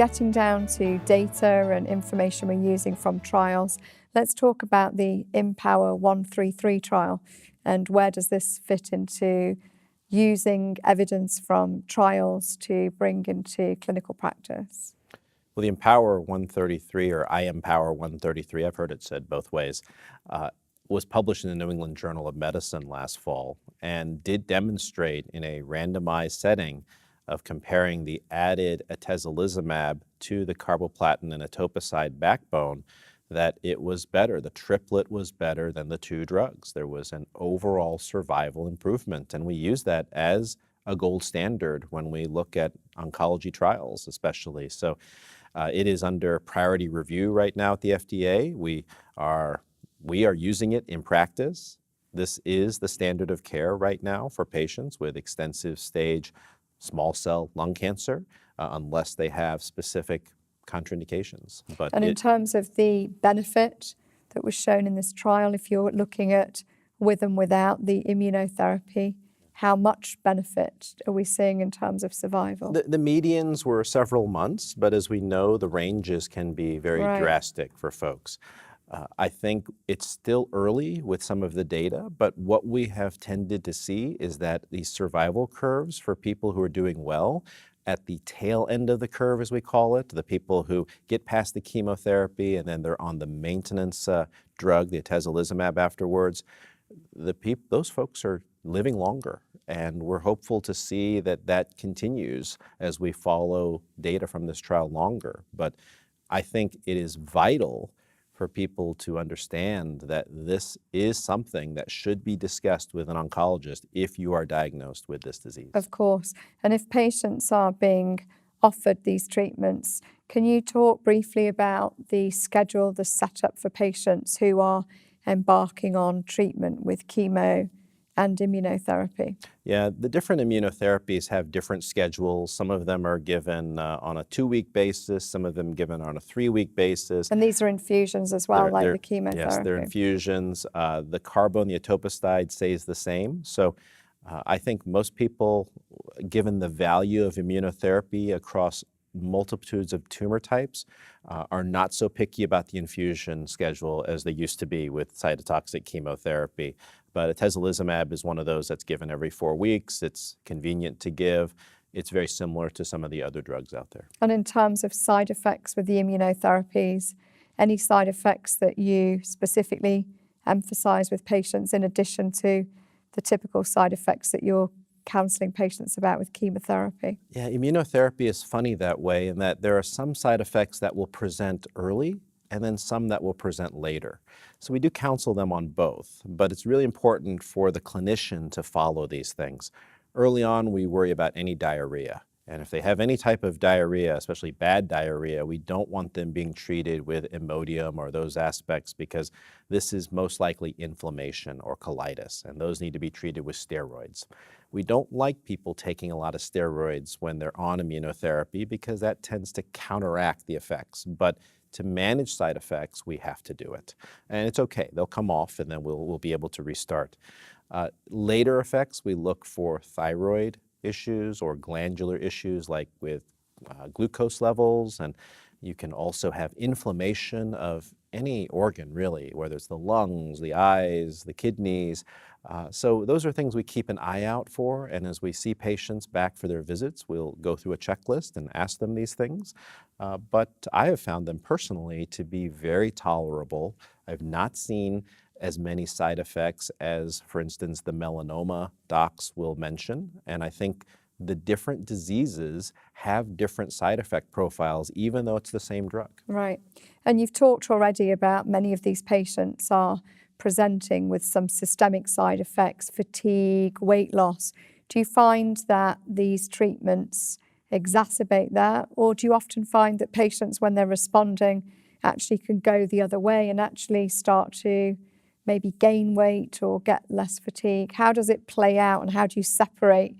getting down to data and information we're using from trials, let's talk about the Empower 133 trial and where does this fit into using evidence from trials to bring into clinical practice? Well, the Empower 133, or I Empower 133, I've heard it said both ways, was published in the New England Journal of Medicine last fall and did demonstrate in a randomized setting of comparing the added atezolizumab to the carboplatin and etoposide backbone that it was better. The triplet was better than the two drugs. There was an overall survival improvement, and we use that as a gold standard when we look at oncology trials especially. So it is under priority review right now at the FDA. We are using it in practice. This is the standard of care right now for patients with extensive stage small cell lung cancer, unless they have specific contraindications. And in terms of the benefit that was shown in this trial, if you're looking at with and without the immunotherapy, how much benefit are we seeing in terms of survival? The medians were several months, but as we know, the ranges can be very drastic for folks. I think it's still early with some of the data, but what we have tended to see is that these survival curves for people who are doing well at the tail end of the curve, as we call it, the people who get past the chemotherapy and then they're on the maintenance drug, the atezolizumab afterwards, those folks are living longer. And we're hopeful to see that that continues as we follow data from this trial longer. But I think it is vital for people to understand that this is something that should be discussed with an oncologist if you are diagnosed with this disease. Of course. And if patients are being offered these treatments, can you talk briefly about the schedule, the setup for patients who are embarking on treatment with chemo and immunotherapy? Yeah, the different immunotherapies have different schedules. Some of them are given on a 2-week basis, some of them given on a 3-week basis. And these are infusions as well, like the chemotherapy? Yes, they're infusions. The carbo and the etoposide stays the same. So I think most people, given the value of immunotherapy across multitudes of tumor types, are not so picky about the infusion schedule as they used to be with cytotoxic chemotherapy. But atezolizumab is one of those that's given every 4 weeks. It's convenient to give. It's very similar to some of the other drugs out there. And in terms of side effects with the immunotherapies, any side effects that you specifically emphasize with patients in addition to the typical side effects that you're counseling patients about with chemotherapy? Yeah, immunotherapy is funny that way in that there are some side effects that will present early and then some that will present later. So we do counsel them on both, but it's really important for the clinician to follow these things. Early on, we worry about any diarrhea. And if they have any type of diarrhea, especially bad diarrhea, we don't want them being treated with Imodium or those aspects because this is most likely inflammation or colitis, and those need to be treated with steroids. We don't like people taking a lot of steroids when they're on immunotherapy because that tends to counteract the effects. But to manage side effects, we have to do it. And it's okay, they'll come off and then we'll be able to restart. Later effects, we look for thyroid issues or glandular issues like with glucose levels, and you can also have inflammation of any organ really, whether it's the lungs, the eyes, the kidneys. So those are things we keep an eye out for, and as we see patients back for their visits, we'll go through a checklist and ask them these things. But I have found them personally to be very tolerable. I've not seen as many side effects as, for instance, the melanoma docs will mention. And I think the different diseases have different side effect profiles, even though it's the same drug. Right. And you've talked already about many of these patients are presenting with some systemic side effects, fatigue, weight loss. Do you find that these treatments exacerbate that? Or do you often find that patients, when they're responding, actually can go the other way and actually start to maybe gain weight or get less fatigue? How does it play out, and how do you separate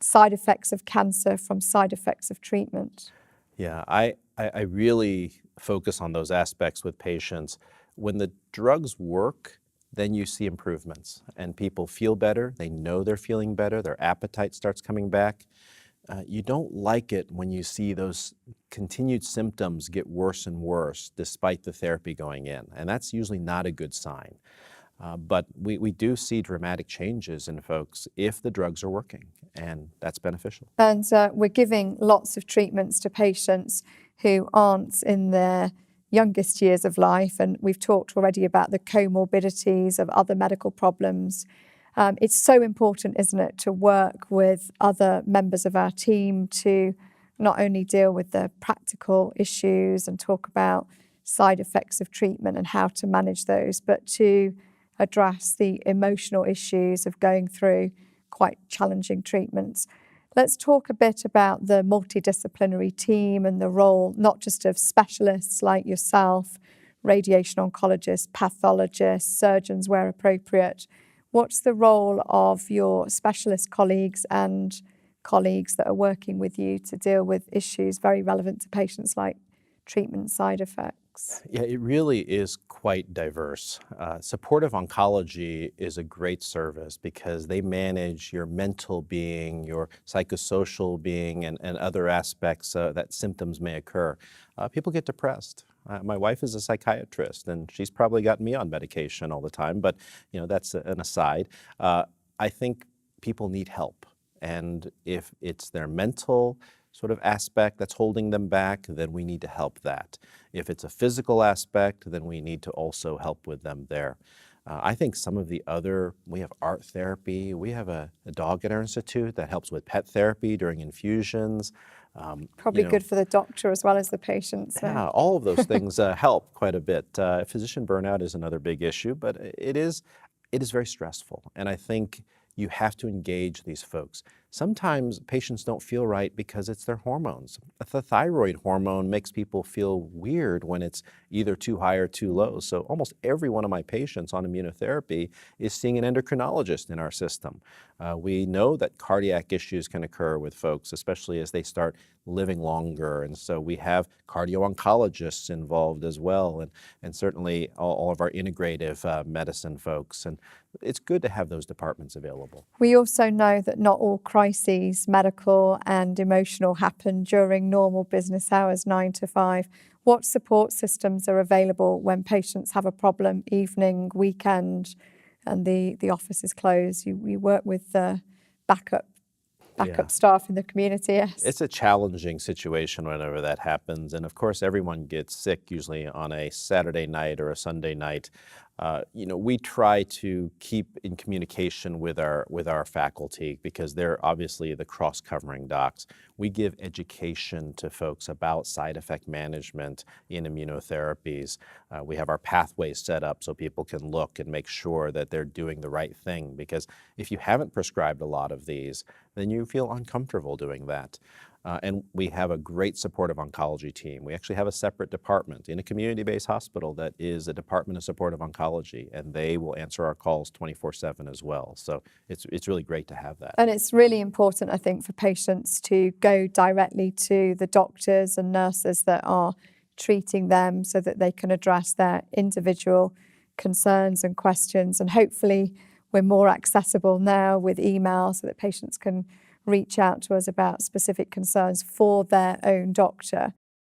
side effects of cancer from side effects of treatment? Yeah, I really focus on those aspects with patients. When the drugs work, then you see improvements and people feel better. They know they're feeling better. Their appetite starts coming back. You don't like it when you see those continued symptoms get worse and worse despite the therapy going in, and that's usually not a good sign. But we do see dramatic changes in folks if the drugs are working, and that's beneficial. And we're giving lots of treatments to patients who aren't in their youngest years of life, and we've talked already about the comorbidities of other medical problems. It's so important, isn't it, to work with other members of our team to not only deal with the practical issues and talk about side effects of treatment and how to manage those, but to address the emotional issues of going through quite challenging treatments. Let's talk a bit about the multidisciplinary team and the role not just of specialists like yourself, radiation oncologists, pathologists, surgeons where appropriate. What's the role of your specialist colleagues and colleagues that are working with you to deal with issues very relevant to patients like treatment side effects? Yeah, it really is quite diverse. Supportive oncology is a great service because they manage your mental being, your psychosocial being, and other aspects that symptoms may occur. People get depressed. My wife is a psychiatrist, and she's probably got me on medication all the time, but that's an aside. I think people need help, and if it's their mental sort of aspect that's holding them back, then we need to help that. If it's a physical aspect, then we need to also help with them there. I think some of the other, we have art therapy, we have a dog at our institute that helps with pet therapy during infusions. Probably good for the doctor as well as the patient. So. Yeah, all of those things help quite a bit. Physician burnout is another big issue, but it is very stressful. And I think you have to engage these folks. Sometimes patients don't feel right because it's their hormones. The thyroid hormone makes people feel weird when it's either too high or too low. So almost every one of my patients on immunotherapy is seeing an endocrinologist in our system. We know that cardiac issues can occur with folks, especially as they start living longer. And so we have cardio-oncologists involved as well, and certainly all of our integrative medicine folks. And it's good to have those departments available. We also know that not all crises, medical and emotional, happen during normal business hours, 9 to 5. What support systems are available when patients have a problem, evening, weekend, and the office is closed? You work with the backup staff in the community, yes. It's a challenging situation whenever that happens. And of course, everyone gets sick usually on a Saturday night or a Sunday night. We try to keep in communication with our faculty because they're obviously the cross-covering docs. We give education to folks about side effect management in immunotherapies. We have our pathways set up so people can look and make sure that they're doing the right thing, because if you haven't prescribed a lot of these, then you feel uncomfortable doing that. And we have a great supportive oncology team. We actually have a separate department in a community-based hospital that is a department of supportive oncology, and they will answer our calls 24/7 as well. So it's really great to have that. And it's really important, I think, for patients to go directly to the doctors and nurses that are treating them so that they can address their individual concerns and questions. And hopefully we're more accessible now with email so that patients can reach out to us about specific concerns for their own doctor.